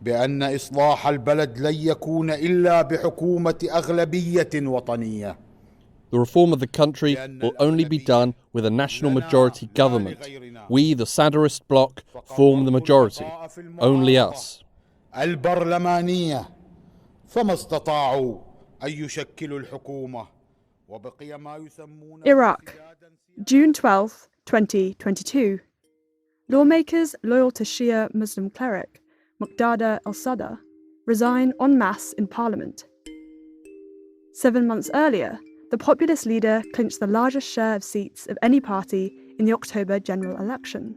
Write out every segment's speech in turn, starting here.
بأن إصلاح البلد لن يكون إلا بحكومة أغلبية وطنية. The reform of the country will only be done with a national majority government. We, the Sadrist bloc, form the majority. Only us. البرلمانية فما استطاعوا أن يشكلوا الحكومة وبقي ما يسمون Iraq, June 12, 2022. Lawmakers loyal to Shia Muslim cleric Muqtada al-Sadr resign en masse in parliament. 7 months earlier, the populist leader clinched the largest share of seats of any party in the October general election.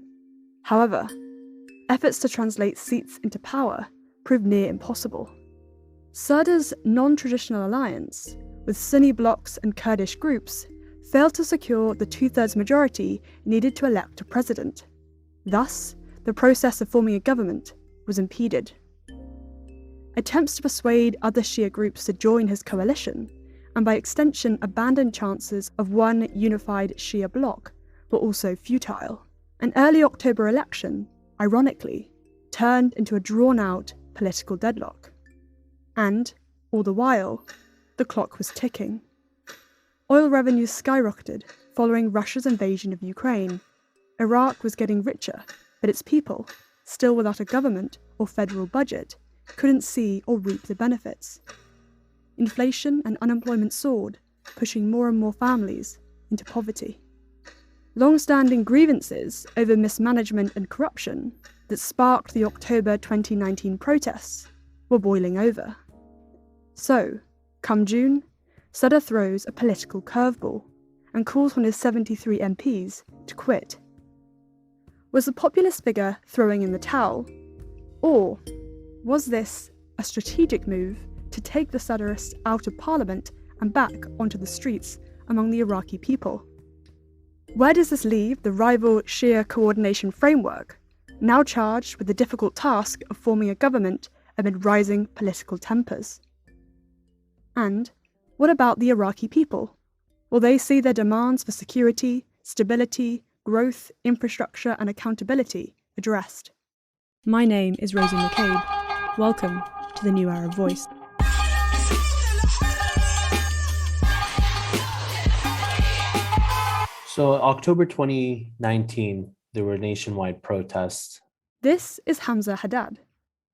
However, efforts to translate seats into power proved near impossible. Sadr's non-traditional alliance with Sunni blocs and Kurdish groups failed to secure the two-thirds majority needed to elect a president. Thus, the process of forming a government was impeded. Attempts to persuade other Shia groups to join his coalition, and by extension abandon chances of one unified Shia bloc, were also futile. An early October election, ironically, turned into a drawn-out political deadlock. And, all the while, the clock was ticking. Oil revenues skyrocketed following Russia's invasion of Ukraine. Iraq was getting richer, but its people, still without a government or federal budget, couldn't see or reap the benefits. Inflation and unemployment soared, pushing more and more families into poverty. Long-standing grievances over mismanagement and corruption that sparked the October 2019 protests were boiling over. So, come June, Sadr throws a political curveball and calls on his 73 MPs to quit. Was the populist figure throwing in the towel? Or was this a strategic move to take the Sadrists out of parliament and back onto the streets among the Iraqi people? Where does this leave the rival Shia coordination framework, now charged with the difficult task of forming a government amid rising political tempers? And what about the Iraqi people? Will they see their demands for security, stability, growth, infrastructure and accountability addressed? My name is Rosie McCabe. Welcome to the New Arab Voice. So October 2019, there were nationwide protests. This is Hamza Haddad,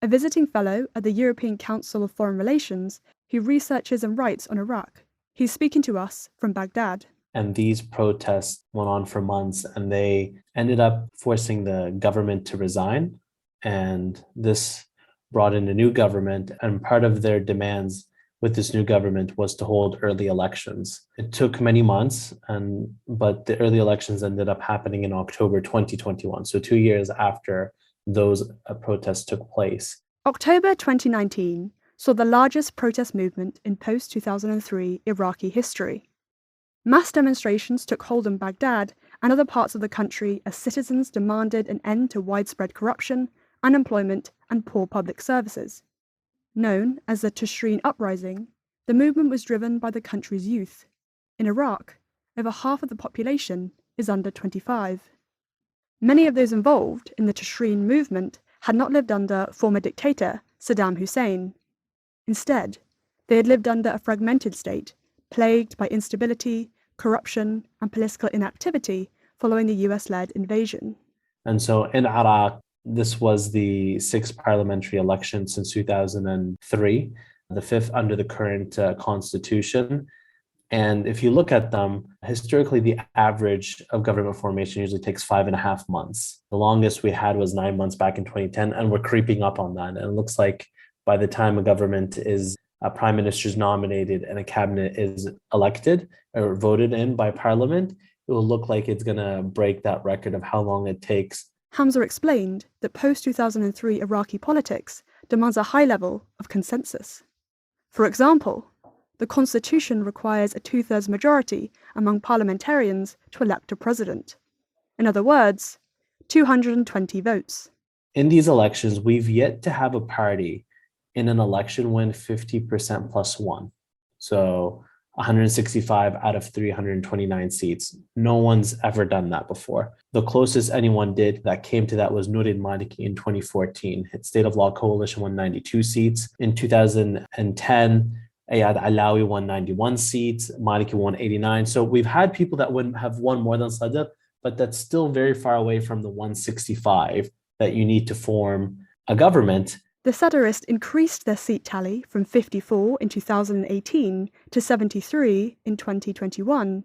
a visiting fellow at the European Council of Foreign Relations who researches and writes on Iraq. He's speaking to us from Baghdad. And these protests went on for months, and they ended up forcing the government to resign. And this brought in a new government, and part of their demands with this new government was to hold early elections. It took many months, but the early elections ended up happening in October 2021, so 2 years after those protests took place. October 2019 saw the largest protest movement in post-2003 Iraqi history. Mass demonstrations took hold in Baghdad and other parts of the country as citizens demanded an end to widespread corruption, unemployment, and poor public services. Known as the Tishreen Uprising, the movement was driven by the country's youth. In Iraq, over half of the population is under 25. Many of those involved in the Tishreen movement had not lived under former dictator Saddam Hussein. Instead, they had lived under a fragmented state, plagued by instability, corruption, and political inactivity following the US-led invasion. And so in Iraq, this was the sixth parliamentary election since 2003, the fifth under the current constitution. And if you look at them, historically, the average of government formation usually takes 5.5 months. The longest we had was 9 months back in 2010, and we're creeping up on that. And it looks like by the time a prime minister is nominated and a cabinet is elected or voted in by parliament, it will look like it's going to break that record of how long it takes. Hamza explained that post-2003 Iraqi politics demands a high level of consensus. For example, the constitution requires a two-thirds majority among parliamentarians to elect a president. In other words, 220 votes. In these elections, we've yet to have a party in an election win 50% plus one. So 165 out of 329 seats. No one's ever done that before. The closest anyone did that came to that was PM Maliki in 2014. State of Law Coalition won 92 seats. In 2010, Ayad Alawi won 91 seats. Maliki won 89. So we've had people that would have won more than Sadr, but that's still very far away from the 165 that you need to form a government. The Sadrists increased their seat tally from 54 in 2018 to 73 in 2021.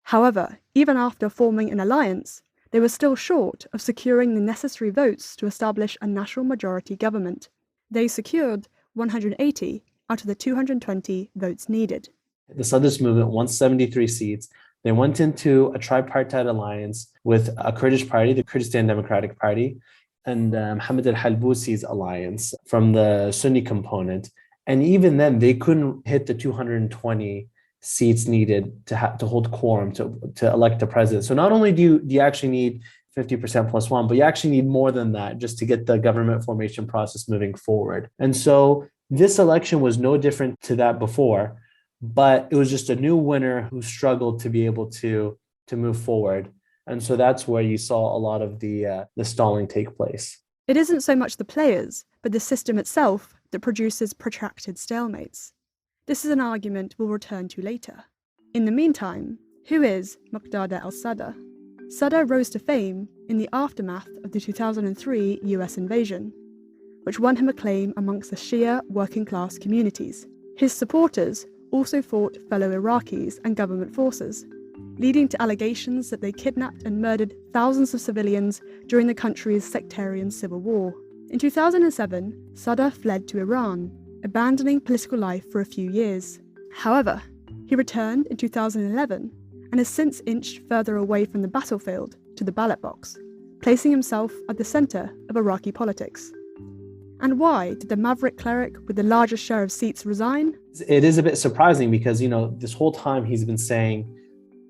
However, even after forming an alliance, they were still short of securing the necessary votes to establish a national majority government. They secured 180 out of the 220 votes needed. The Sadrist movement won 73 seats. They went into a tripartite alliance with a Kurdish party, the Kurdistan Democratic Party, and Mohammed al-Halbousi's alliance from the Sunni component. And even then, they couldn't hit the 220 seats needed to hold quorum to elect a president. So not only do you actually need 50% plus one, but you actually need more than that just to get the government formation process moving forward. And so this election was no different to that before, but it was just a new winner who struggled to be able to move forward. And so that's where you saw a lot of the stalling take place. It isn't so much the players, but the system itself that produces protracted stalemates. This is an argument we'll return to later. In the meantime, who is Muqtada al-Sadr? Sadr rose to fame in the aftermath of the 2003 US invasion, which won him acclaim amongst the Shia working-class communities. His supporters also fought fellow Iraqis and government forces, leading to allegations that they kidnapped and murdered thousands of civilians during the country's sectarian civil war. In 2007, Sadr fled to Iran, abandoning political life for a few years. However, he returned in 2011 and has since inched further away from the battlefield to the ballot box, placing himself at the centre of Iraqi politics. And why did the maverick cleric with the largest share of seats resign? It is a bit surprising because, this whole time he's been saying,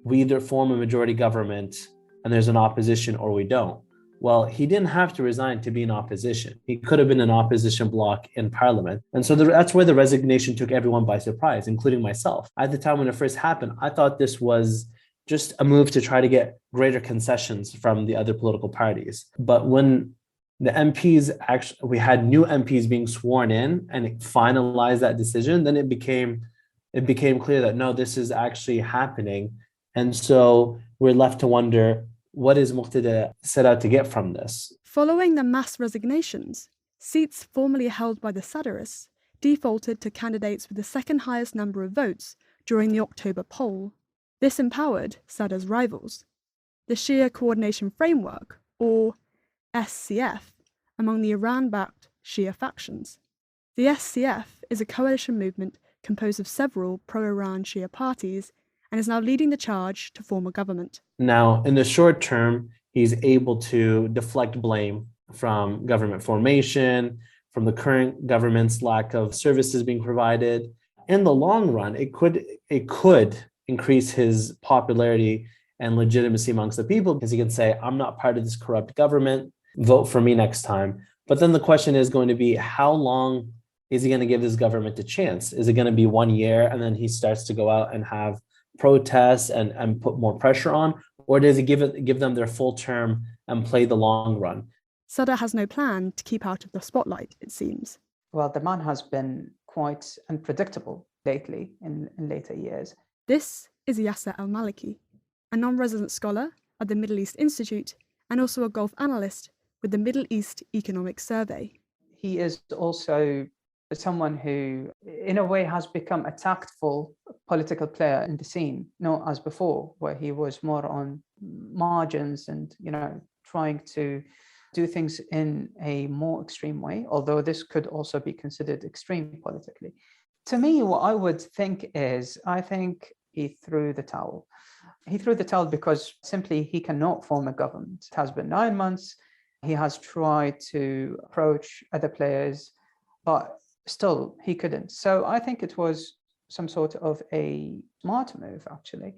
we either form a majority government and there's an opposition or we don't. Well, he didn't have to resign to be in opposition. He could have been an opposition bloc in parliament. And so that's where the resignation took everyone by surprise, including myself. At the time when it first happened, I thought this was just a move to try to get greater concessions from the other political parties. But when the MPs we had new MPs being sworn in and it finalized that decision, then it became clear that no, this is actually happening. And so we're left to wonder, what is Muqtada set out to get from this? Following the mass resignations, seats formerly held by the Sadrists defaulted to candidates with the second highest number of votes during the October poll. This empowered Sadr's rivals, the Shia Coordination Framework, or SCF, among the Iran-backed Shia factions. The SCF is a coalition movement composed of several pro-Iran Shia parties and is now leading the charge to form a government. Now, in the short term, he's able to deflect blame from government formation, from the current government's lack of services being provided. In the long run, it could increase his popularity and legitimacy amongst the people because he can say, I'm not part of this corrupt government, vote for me next time. But then the question is going to be, how long is he going to give this government a chance? Is it going to be 1 year and then he starts to go out and have protests and put more pressure on? Or does he give them their full term and play the long run? Sadr has no plan to keep out of the spotlight, it seems. Well, the man has been quite unpredictable lately in later years. This is Yasser al-Maliki, a non-resident scholar at the Middle East Institute and also a Gulf analyst with the Middle East Economic Survey. He is also someone who, in a way, has become a tactful political player in the scene, not as before, where he was more on margins and, trying to do things in a more extreme way, although this could also be considered extreme politically. To me, what I would think is, I think he threw the towel. He threw the towel because simply he cannot form a government. It has been 9 months. He has tried to approach other players, but still he couldn't. So I think it was some sort of a smart move, actually,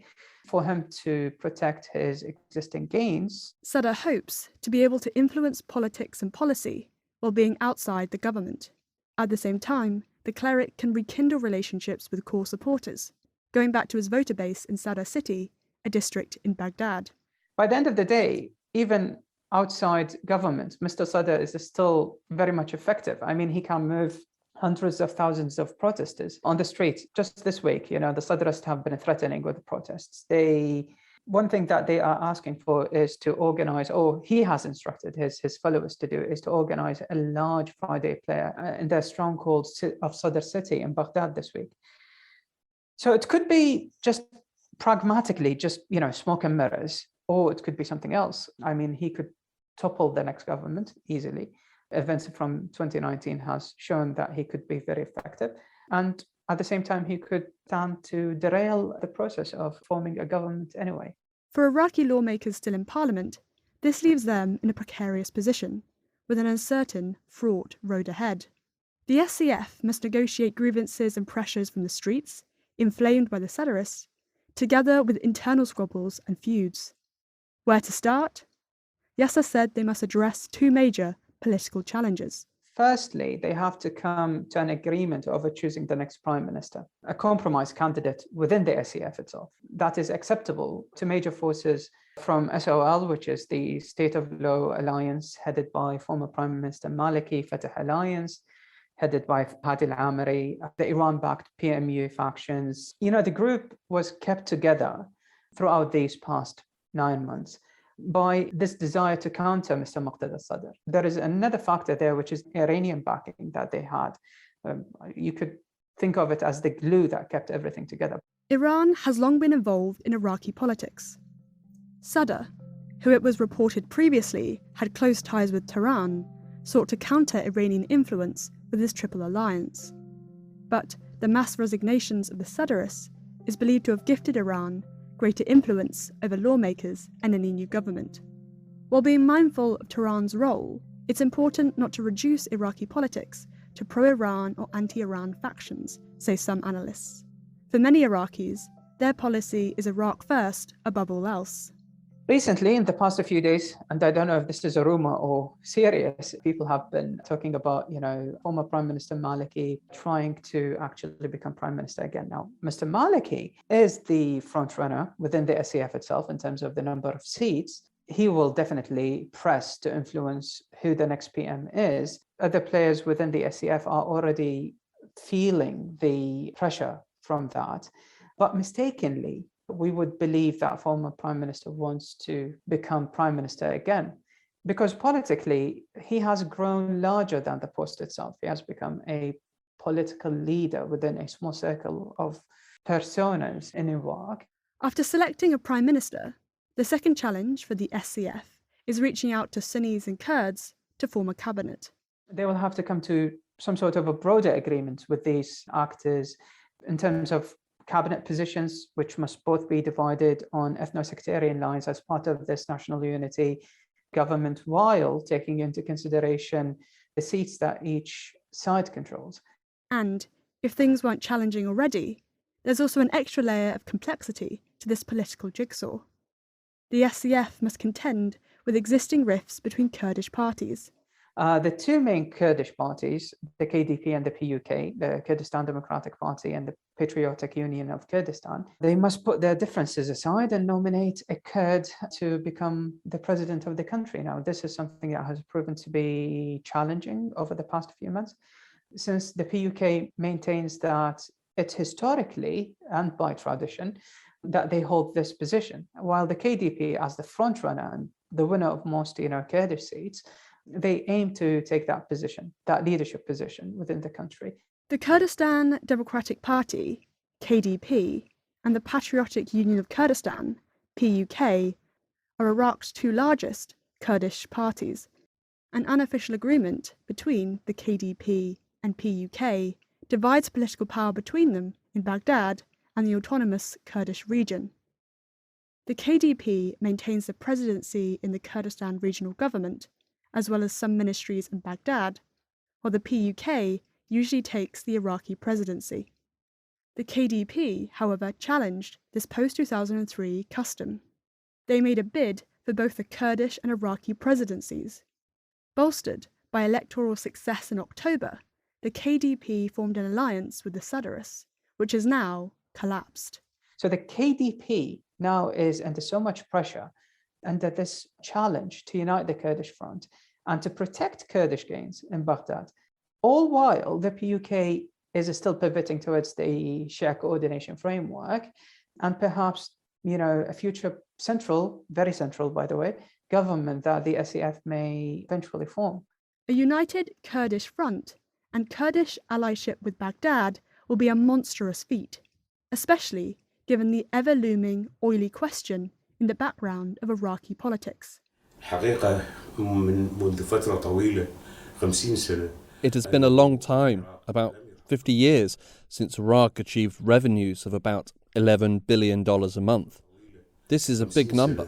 for him to protect his existing gains. Sadr hopes to be able to influence politics and policy while being outside the government. At the same time, the cleric can rekindle relationships with core supporters, going back to his voter base in Sadr city, a district in Baghdad. By the end of the day, even outside government, Mr. Sadr is still very much effective. I mean, he can move hundreds of thousands of protesters on the street. Just this week, the Sadrists have been threatening with the protests. One thing that they are asking for is to organize, or he has instructed his followers to do, is to organize a large Friday prayer in the stronghold of Sadr city in Baghdad this week. So it could be just pragmatically, smoke and mirrors, or it could be something else. I mean, he could topple the next government easily. Events from 2019 has shown that he could be very effective. And at the same time, he could stand to derail the process of forming a government anyway. For Iraqi lawmakers still in parliament, this leaves them in a precarious position, with an uncertain, fraught road ahead. The SCF must negotiate grievances and pressures from the streets, inflamed by the Sadrists, together with internal squabbles and feuds. Where to start? Yasser said they must address two major political challenges. Firstly, they have to come to an agreement over choosing the next prime minister, a compromise candidate within the SCF itself that is acceptable to major forces from SOL, which is the State of Law Alliance headed by former Prime Minister Maliki, Fatah Alliance, headed by Hadi al-Amiri, the Iran-backed PMU factions. The group was kept together throughout these past 9 months by this desire to counter Mr. Muqtada al-Sadr. There is another factor there, which is Iranian backing that they had. You could think of it as the glue that kept everything together. Iran has long been involved in Iraqi politics. Sadr, who it was reported previously had close ties with Tehran, sought to counter Iranian influence with his Triple Alliance. But the mass resignations of the Sadrists is believed to have gifted Iran greater influence over lawmakers and any new government. While being mindful of Tehran's role, it's important not to reduce Iraqi politics to pro-Iran or anti-Iran factions, say some analysts. For many Iraqis, their policy is Iraq first above all else. Recently, in the past few days, and I don't know if this is a rumor or serious, people have been talking about, former Prime Minister Maliki trying to actually become Prime Minister again. Now, Mr. Maliki is the front runner within the SCF itself in terms of the number of seats. He will definitely press to influence who the next PM is. Other players within the SCF are already feeling the pressure from that, but mistakenly, we would believe that former prime minister wants to become prime minister again, because politically, he has grown larger than the post itself. He has become a political leader within a small circle of personas in Iraq. After selecting a prime minister, the second challenge for the SCF is reaching out to Sunnis and Kurds to form a cabinet. They will have to come to some sort of a broader agreement with these actors in terms of cabinet positions, which must both be divided on ethno-sectarian lines as part of this national unity government, while taking into consideration the seats that each side controls. And if things weren't challenging already, there's also an extra layer of complexity to this political jigsaw. The SCF must contend with existing rifts between Kurdish parties. The two main Kurdish parties, the KDP and the PUK, the Kurdistan Democratic Party and the Patriotic Union of Kurdistan, they must put their differences aside and nominate a Kurd to become the president of the country. Now, this is something that has proven to be challenging over the past few months, since the PUK maintains that it's historically and by tradition that they hold this position, while the KDP, as the front runner and the winner of most Kurdish seats, they aim to take that position, that leadership position within the country. The Kurdistan Democratic Party, KDP, and the Patriotic Union of Kurdistan, PUK, are Iraq's two largest Kurdish parties. An unofficial agreement between the KDP and PUK divides political power between them in Baghdad and the autonomous Kurdish region. The KDP maintains the presidency in the Kurdistan Regional Government, as well as some ministries in Baghdad, while the PUK usually takes the Iraqi presidency. The KDP, however, challenged this post-2003 custom. They made a bid for both the Kurdish and Iraqi presidencies. Bolstered by electoral success in October, the KDP formed an alliance with the Sadrists, which is now collapsed. So the KDP now is under so much pressure, under this challenge to unite the Kurdish front and to protect Kurdish gains in Baghdad, all while the PUK is still pivoting towards the Shia coordination framework and perhaps, a future central, very central, by the way, government that the SAF may eventually form. A united Kurdish front and Kurdish allyship with Baghdad will be a monstrous feat, especially given the ever-looming oily question in the background of Iraqi politics. It has been a long time, about 50 years, since Iraq achieved revenues of about $11 billion a month. This is a big number.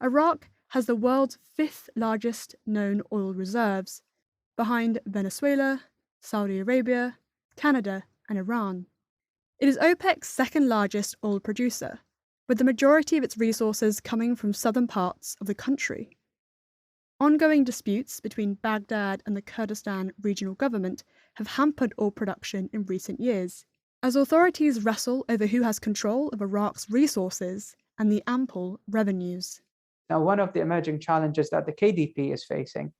Iraq has the world's fifth largest known oil reserves, behind Venezuela, Saudi Arabia, Canada, and Iran. It is OPEC's second largest oil producer, with the majority of its resources coming from southern parts of the country. Ongoing disputes between Baghdad and the Kurdistan Regional Government have hampered oil production in recent years, as authorities wrestle over who has control of Iraq's resources and the ample revenues. Now, one of the emerging challenges that the KDP is facing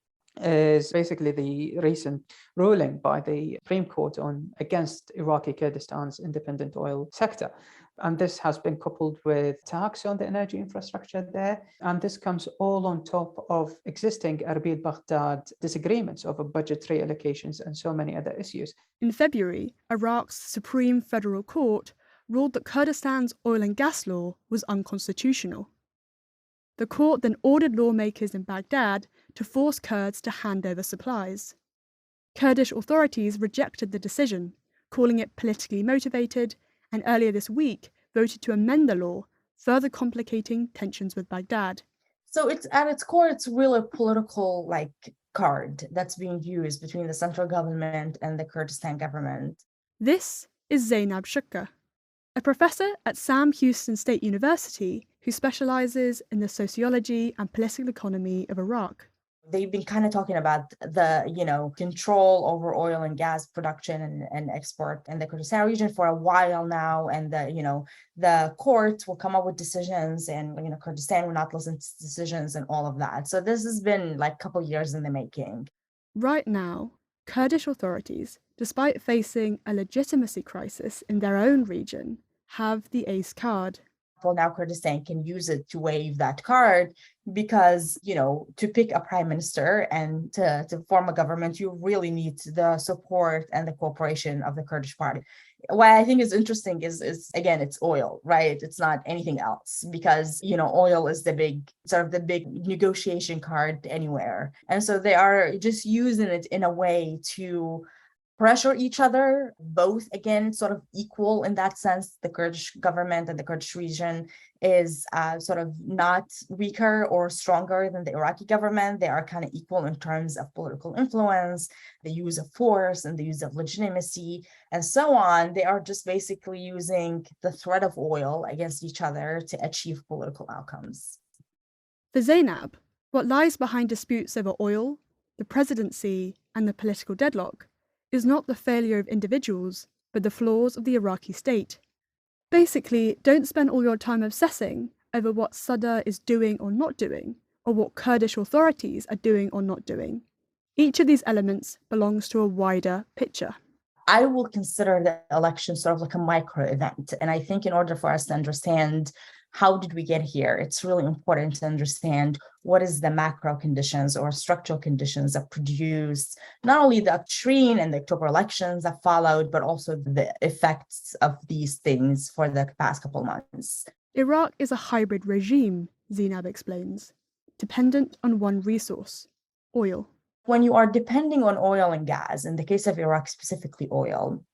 is basically the recent ruling by the Supreme Court against Iraqi Kurdistan's independent oil sector. And this has been coupled with tax on the energy infrastructure there. And this comes all on top of existing Erbil-Baghdad disagreements over budgetary allocations and so many other issues. In February, Iraq's Supreme Federal Court ruled that Kurdistan's oil and gas law was unconstitutional. The court then ordered lawmakers in Baghdad to force Kurds to hand over supplies. Kurdish authorities rejected the decision, calling it politically motivated, and earlier this week voted to amend the law, further complicating tensions with Baghdad. So it's at its core, it's really a political card that's being used between the central government and the Kurdistan government. This is Zainab Shukka, a professor at Sam Houston State University who specializes in the sociology and political economy of Iraq. They've been kind of talking about the, control over oil and gas production and export in the Kurdistan region for a while now. And the courts will come up with decisions and, Kurdistan will not listen to decisions and all of that. So this has been a couple years in the making. Right now, Kurdish authorities, despite facing a legitimacy crisis in their own region, have the ace card. Well, now Kurdistan can use it to wave that card because, to pick a prime minister and to form a government, you really need the support and the cooperation of the Kurdish party. What I think is interesting is again, it's oil, right? It's not anything else because, oil is the big negotiation card anywhere. And so they are just using it in a way to pressure each other, both again sort of equal in that sense. The Kurdish government and the Kurdish region is sort of not weaker or stronger than the Iraqi government. They are kind of equal in terms of political influence, the use of force and the use of legitimacy and so on. They are just basically using the threat of oil against each other to achieve political outcomes. For Zainab, what lies behind disputes over oil, the presidency and the political deadlock is not the failure of individuals, but the flaws of the Iraqi state. Basically, don't spend all your time obsessing over what Sadr is doing or not doing, or what Kurdish authorities are doing or not doing. Each of these elements belongs to a wider picture. I will consider the election sort of like a micro event. And I think in order for us to understand how did we get here, it's really important to understand what is the macro conditions or structural conditions that produce not only the upstream and the October elections that followed, but also the effects of these things for the past couple months. Iraq is a hybrid regime, Zainab explains, dependent on one resource, oil. When you are depending on oil and gas, in the case of Iraq, specifically oil,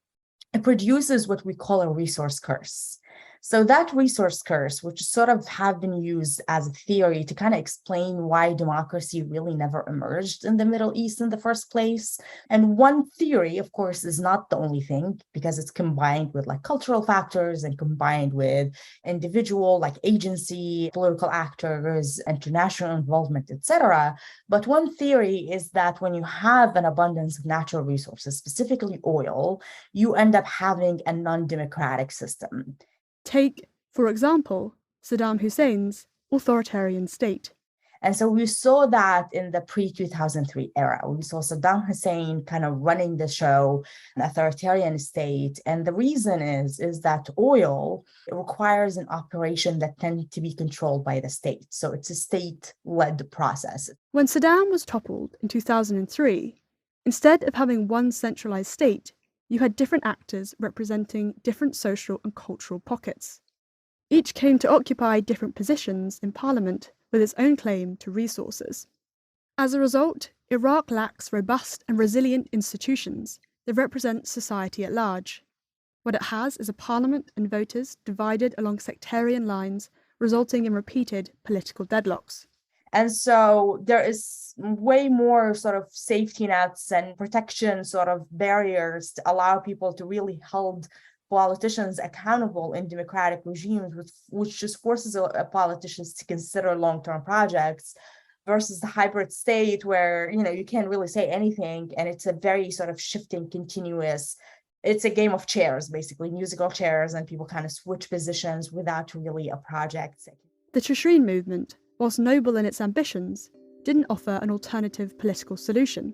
it produces what we call a resource curse. So that resource curse, which sort of have been used as a theory to kind of explain why democracy really never emerged in the Middle East in the first place. And one theory, of course, is not the only thing, because it's combined with like cultural factors and combined with individual like agency, political actors, international involvement, etc. But one theory is that when you have an abundance of natural resources, specifically oil, you end up having a non-democratic system. Take, for example, Saddam Hussein's authoritarian state. And so we saw that in the pre-2003 era. We saw Saddam Hussein kind of running the show, an authoritarian state. And the reason is that oil requires an operation that tends to be controlled by the state. So it's a state-led process. When Saddam was toppled in 2003, instead of having one centralized state, you had different actors representing different social and cultural pockets. Each came to occupy different positions in parliament with its own claim to resources. As a result, Iraq lacks robust and resilient institutions that represent society at large. What it has is a parliament and voters divided along sectarian lines, resulting in repeated political deadlocks. And so there is way more sort of safety nets and protection sort of barriers to allow people to really hold politicians accountable in democratic regimes, which just forces politicians to consider long-term projects, versus the hybrid state where, you can't really say anything. And it's a very sort of shifting, continuous, it's a game of chairs, basically, musical chairs, and people kind of switch positions without really a project. The Tishreen movement, whilst noble in its ambitions, didn't offer an alternative political solution.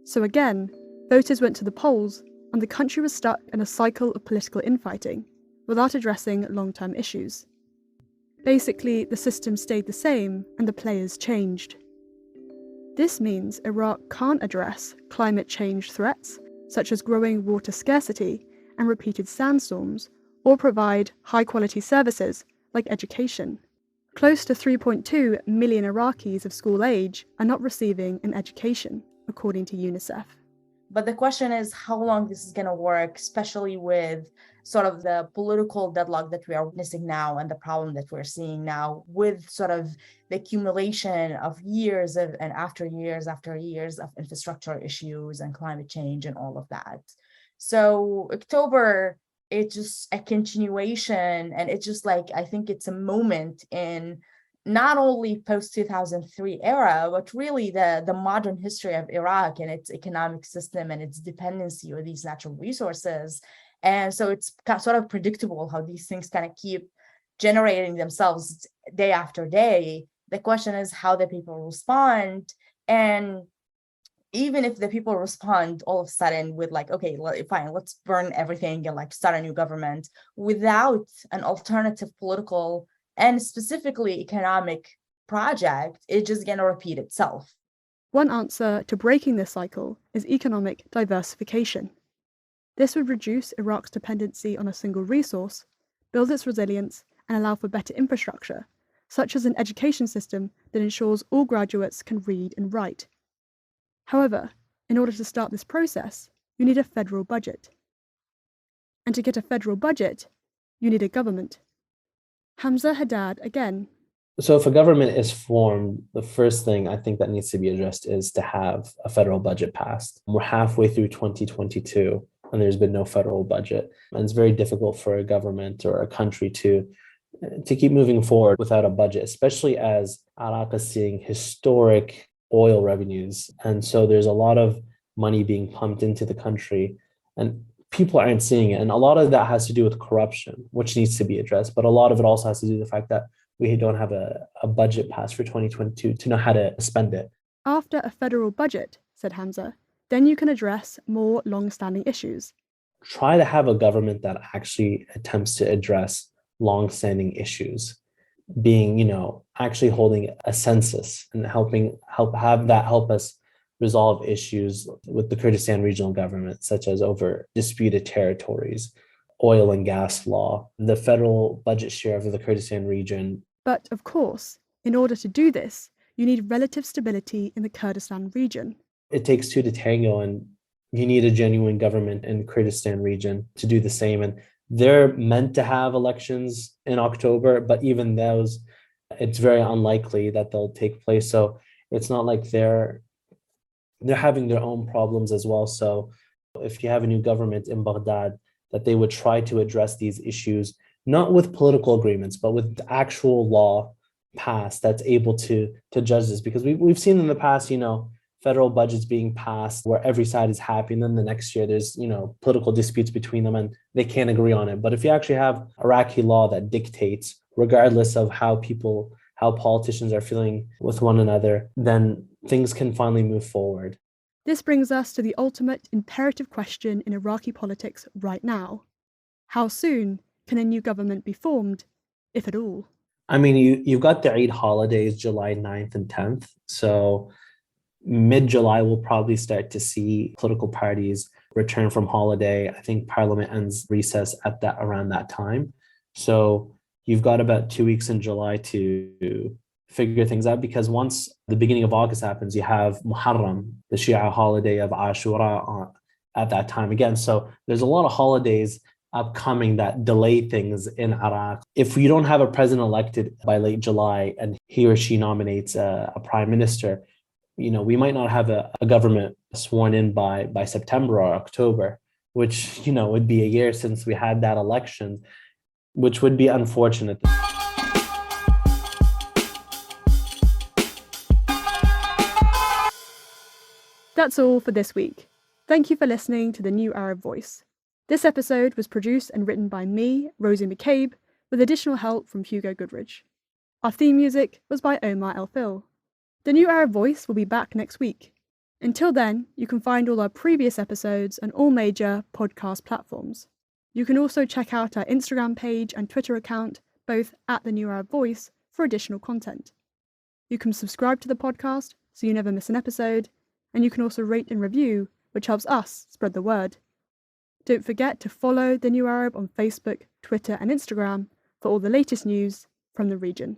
So again, voters went to the polls, and the country was stuck in a cycle of political infighting, without addressing long-term issues. Basically, the system stayed the same, and the players changed. This means Iraq can't address climate change threats, such as growing water scarcity and repeated sandstorms, or provide high-quality services like education. Close to 3.2 million Iraqis of school age are not receiving an education, according to UNICEF. But the question is how long this is going to work, especially with sort of the political deadlock that we are witnessing now and the problem that we're seeing now with sort of the accumulation of years of, and after years after years of infrastructure issues and climate change and all of that. So October, it's just a continuation, and it's just like, I think it's a moment in not only post-2003 era, but really the modern history of Iraq and its economic system and its dependency on these natural resources. And so it's sort of predictable how these things kind of keep generating themselves day after day. The question is how the people respond. And even if the people respond all of a sudden with like, okay, fine, let's burn everything and like start a new government without an alternative political and specifically economic project, it's just going to repeat itself. One answer to breaking this cycle is economic diversification. This would reduce Iraq's dependency on a single resource, build its resilience, and allow for better infrastructure, such as an education system that ensures all graduates can read and write. However, in order to start this process, you need a federal budget. And to get a federal budget, you need a government. Hamza Haddad again. So if a government is formed, the first thing I think that needs to be addressed is to have a federal budget passed. We're halfway through 2022 and there's been no federal budget. And it's very difficult for a government or a country to keep moving forward without a budget, especially as Iraq is seeing historic oil revenues. And so there's a lot of money being pumped into the country and people aren't seeing it. And a lot of that has to do with corruption, which needs to be addressed. But a lot of it also has to do with the fact that we don't have a budget passed for 2022 to know how to spend it. After a federal budget, said Hamza, then you can address more long-standing issues. Try to have a government that actually attempts to address long-standing issues, being, actually holding a census and help us resolve issues with the Kurdistan Regional government, such as over disputed territories, oil and gas law, the federal budget share of the Kurdistan region. But of course, in order to do this, you need relative stability in the Kurdistan region. It takes two to tango, and you need a genuine government in the Kurdistan region to do the same. And They're meant to have elections in October, but even those, it's very unlikely that they'll take place. So it's not like they're having their own problems as well. So if you have a new government in Baghdad, that they would try to address these issues, not with political agreements, but with actual law passed that's able to judge this. Because we've seen in the past, federal budgets being passed where every side is happy, and then the next year there's political disputes between them and they can't agree on it. But if you actually have Iraqi law that dictates, regardless of how politicians are feeling with one another, then things can finally move forward. This brings us to the ultimate imperative question in Iraqi politics right now. How soon can a new government be formed, if at all? I mean, you've got the Eid holidays, July 9th and 10th. So mid-July, we'll probably start to see political parties return from holiday. I think Parliament ends recess around that time. So you've got about 2 weeks in July to figure things out, because once the beginning of August happens, you have Muharram, the Shia holiday of Ashura at that time again. So there's a lot of holidays upcoming that delay things in Iraq. If you don't have a president elected by late July and he or she nominates a prime minister, we might not have a government sworn in by September or October, which, would be a year since we had that election, which would be unfortunate. That's all for this week. Thank you for listening to The New Arab Voice. This episode was produced and written by me, Rosie McCabe, with additional help from Hugo Goodridge. Our theme music was by Omar El Phil. The New Arab Voice will be back next week. Until then, you can find all our previous episodes on all major podcast platforms. You can also check out our Instagram page and Twitter account, both at The New Arab Voice, for additional content. You can subscribe to the podcast so you never miss an episode, and you can also rate and review, which helps us spread the word. Don't forget to follow The New Arab on Facebook, Twitter and Instagram for all the latest news from the region.